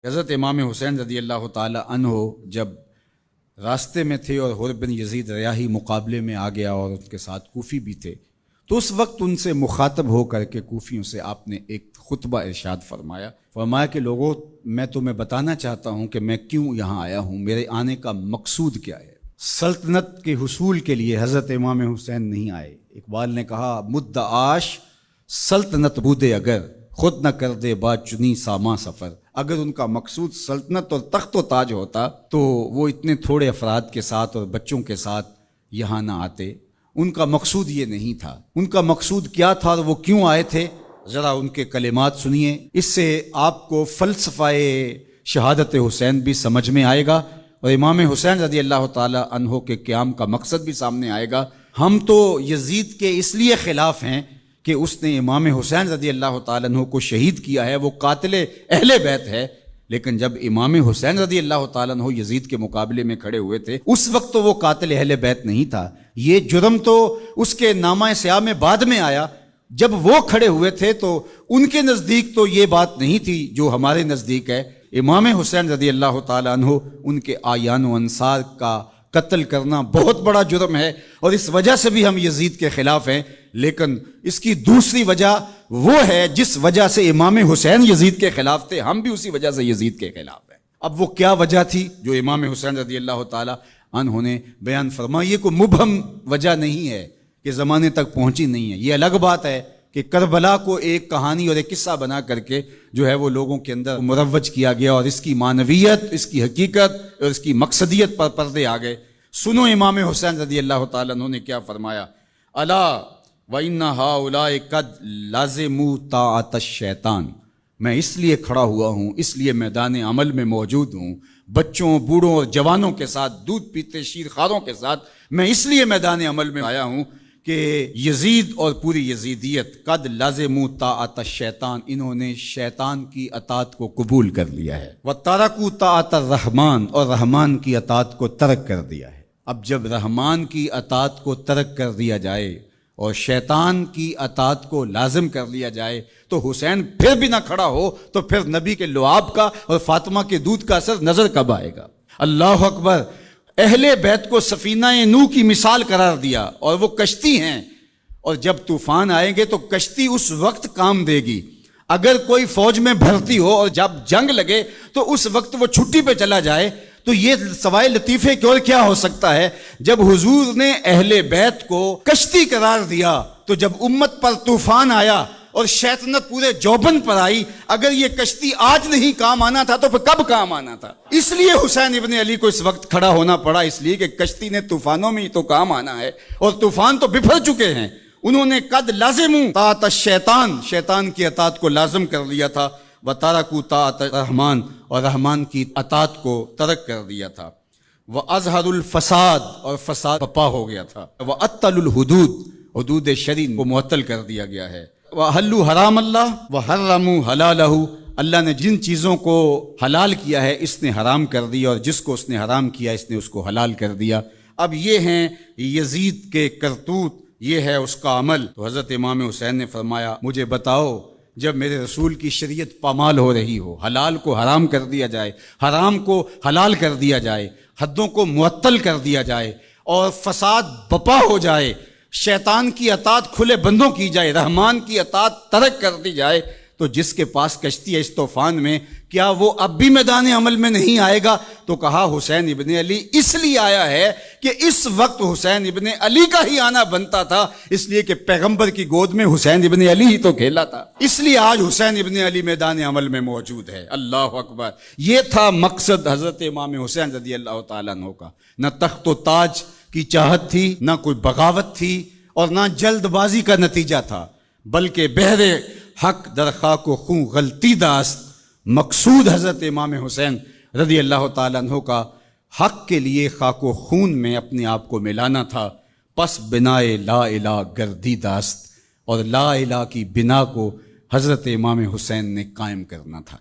حضرت امام حسین رضی اللہ تعالی عنہ جب راستے میں تھے اور حر بن یزید ریاحی مقابلے میں آ گیا اور ان کے ساتھ کوفی بھی تھے، تو اس وقت ان سے مخاطب ہو کر کے کوفیوں سے آپ نے ایک خطبہ ارشاد فرمایا کہ لوگوں، میں تمہیں بتانا چاہتا ہوں کہ میں کیوں یہاں آیا ہوں، میرے آنے کا مقصود کیا ہے۔ سلطنت کے حصول کے لیے حضرت امام حسین نہیں آئے۔ اقبال نے کہا مدعاش سلطنت بودے اگر، خود نہ کر دے با چنی ساما سفر۔ اگر ان کا مقصود سلطنت اور تخت و تاج ہوتا تو وہ اتنے تھوڑے افراد کے ساتھ اور بچوں کے ساتھ یہاں نہ آتے۔ ان کا مقصود یہ نہیں تھا۔ ان کا مقصود کیا تھا اور وہ کیوں آئے تھے، ذرا ان کے کلمات سنیے، اس سے آپ کو فلسفہ شہادت حسین بھی سمجھ میں آئے گا اور امام حسین رضی اللہ تعالی عنہ کے قیام کا مقصد بھی سامنے آئے گا۔ ہم تو یزید کے اس لیے خلاف ہیں کہ اس نے امام حسین رضی اللہ تعالیٰ عنہ کو شہید کیا ہے، وہ قاتل اہل بیت ہے، لیکن جب امام حسین رضی اللہ تعالیٰ عنہ یزید کے مقابلے میں کھڑے ہوئے تھے اس وقت تو وہ قاتل اہل بیت نہیں تھا۔ یہ جرم تو اس کے نامہ سیاہ میں بعد میں آیا۔ جب وہ کھڑے ہوئے تھے تو ان کے نزدیک تو یہ بات نہیں تھی جو ہمارے نزدیک ہے۔ امام حسین رضی اللہ تعالیٰ عنہ، ان کے اعیان و انصار کا قتل کرنا بہت بڑا جرم ہے اور اس وجہ سے بھی ہم یزید کے خلاف ہیں، لیکن اس کی دوسری وجہ وہ ہے جس وجہ سے امام حسین یزید کے خلاف تھے، ہم بھی اسی وجہ سے یزید کے خلاف ہیں۔ اب وہ کیا وجہ تھی جو امام حسین رضی اللہ تعالی عنہ نے بیان فرمائی؟ یہ کوئی مبہم وجہ نہیں ہے کہ زمانے تک پہنچی نہیں ہے۔ یہ الگ بات ہے کہ کربلا کو ایک کہانی اور ایک قصہ بنا کر کے جو ہے وہ لوگوں کے اندر مروج کیا گیا اور اس کی معنویت، اس کی حقیقت اور اس کی مقصدیت پر پردے آ گئے۔ سنو امام حسین رضی اللہ تعالیٰ عنہ نے کیا فرمایا، الا وَإِنَّ هَؤُلَاءِ قَدْ لَازِمُوا طَاعَةَ الشَّيْطَانِ۔ میں اس لیے کھڑا ہوا ہوں، اس لیے میدان عمل میں موجود ہوں، بچوں، بوڑھوں اور جوانوں کے ساتھ، دودھ پیتے شیر خواروں کے ساتھ میں اس لیے میدان عمل میں آیا ہوں کہ یزید اور پوری یزیدیت قد لازموا طاعۃ الشیطان، انہوں نے شیطان کی اطاعت کو قبول کر لیا ہے، وترکوا طاعۃ الرحمن، اور رحمان کی اطاعت کو ترک کر دیا ہے۔ اب جب رحمان کی اطاعت کو ترک کر دیا جائے اور شیطان کی اطاعت کو لازم کر لیا جائے تو حسین پھر بھی نہ کھڑا ہو تو پھر نبی کے لعاب کا اور فاطمہ کے دودھ کا اثر نظر کب آئے گا؟ اللہ اکبر! اہل بیت کو سفینہ نوح کی مثال قرار دیا اور وہ کشتی ہیں، اور جب طوفان آئیں گے تو کشتی اس وقت کام دے گی۔ اگر کوئی فوج میں بھرتی ہو اور جب جنگ لگے تو اس وقت وہ چھٹی پہ چلا جائے تو یہ سوائے لطیفے کی اور کیا ہو سکتا ہے؟ جب حضور نے اہل بیت کو کشتی قرار دیا تو جب امت پر طوفان آیا اور شیطنت پورے جوبن پر آئی، اگر یہ کشتی آج نہیں کام آنا تھا تو پھر کب کام آنا تھا؟ اس لیے حسین ابن علی کو اس وقت کھڑا ہونا پڑا، اس لیے کہ کشتی نے طوفانوں میں ہی تو کام آنا ہے اور طوفان تو بفر چکے ہیں۔ انہوں نے قد لازموا طاعۃ الشیطان، شیطان کی اطاعت کو لازم کر لیا تھا، وترکوا طاعۃ الرحمن، اور رحمان کی اطاعت کو ترک کر دیا تھا، وَأَظْهَرُ الْفَسَادِ، اور فساد بپا ہو گیا تھا، وَأَطَّلُوا الْحُدُودِ، حدود شرع کو معطل کر دیا گیا ہے، وَأَحَلُّوا حرام اللہ وَحَرَّمُوا حَلَالَهُ، اللہ نے جن چیزوں کو حلال کیا ہے اس نے حرام کر دیا اور جس کو اس نے حرام کیا اس نے اس کو حلال کر دیا۔ اب یہ ہیں یزید کے کرتوت، یہ ہے اس کا عمل۔ تو حضرت امام حسین نے فرمایا مجھے بتاؤ، جب میرے رسول کی شریعت پامال ہو رہی ہو، حلال کو حرام کر دیا جائے، حرام کو حلال کر دیا جائے، حدوں کو معطل کر دیا جائے اور فساد بپا ہو جائے، شیطان کی اطاعت کھلے بندوں کی جائے، رحمان کی اطاعت ترک کر دی جائے، تو جس کے پاس کشتی ہے اس طوفان میں، کیا وہ اب بھی میدان عمل میں نہیں آئے گا؟ تو کہا حسین ابن علی اس لیے آیا ہے کہ اس وقت حسین ابن علی کا ہی آنا بنتا تھا، اس لیے کہ پیغمبر کی گود میں حسین ابن علی ہی تو کھیلا تھا، اس لیے آج حسین ابن علی میدان عمل میں موجود ہے۔ اللہ اکبر! یہ تھا مقصد حضرت امام حسین رضی اللہ تعالیٰ عنہ کا۔ نہ تخت و تاج کی چاہت تھی، نہ کوئی بغاوت تھی اور نہ جلد بازی کا نتیجہ تھا، بلکہ بہر حق در خاک و خون غلطی داست، مقصود حضرت امام حسین رضی اللہ تعالیٰ عنہ کا حق کے لیے خاک و خون میں اپنے آپ کو ملانا تھا، پس بنائے لا الہ گردی داست، اور لا الہ کی بنا کو حضرت امام حسین نے قائم کرنا تھا۔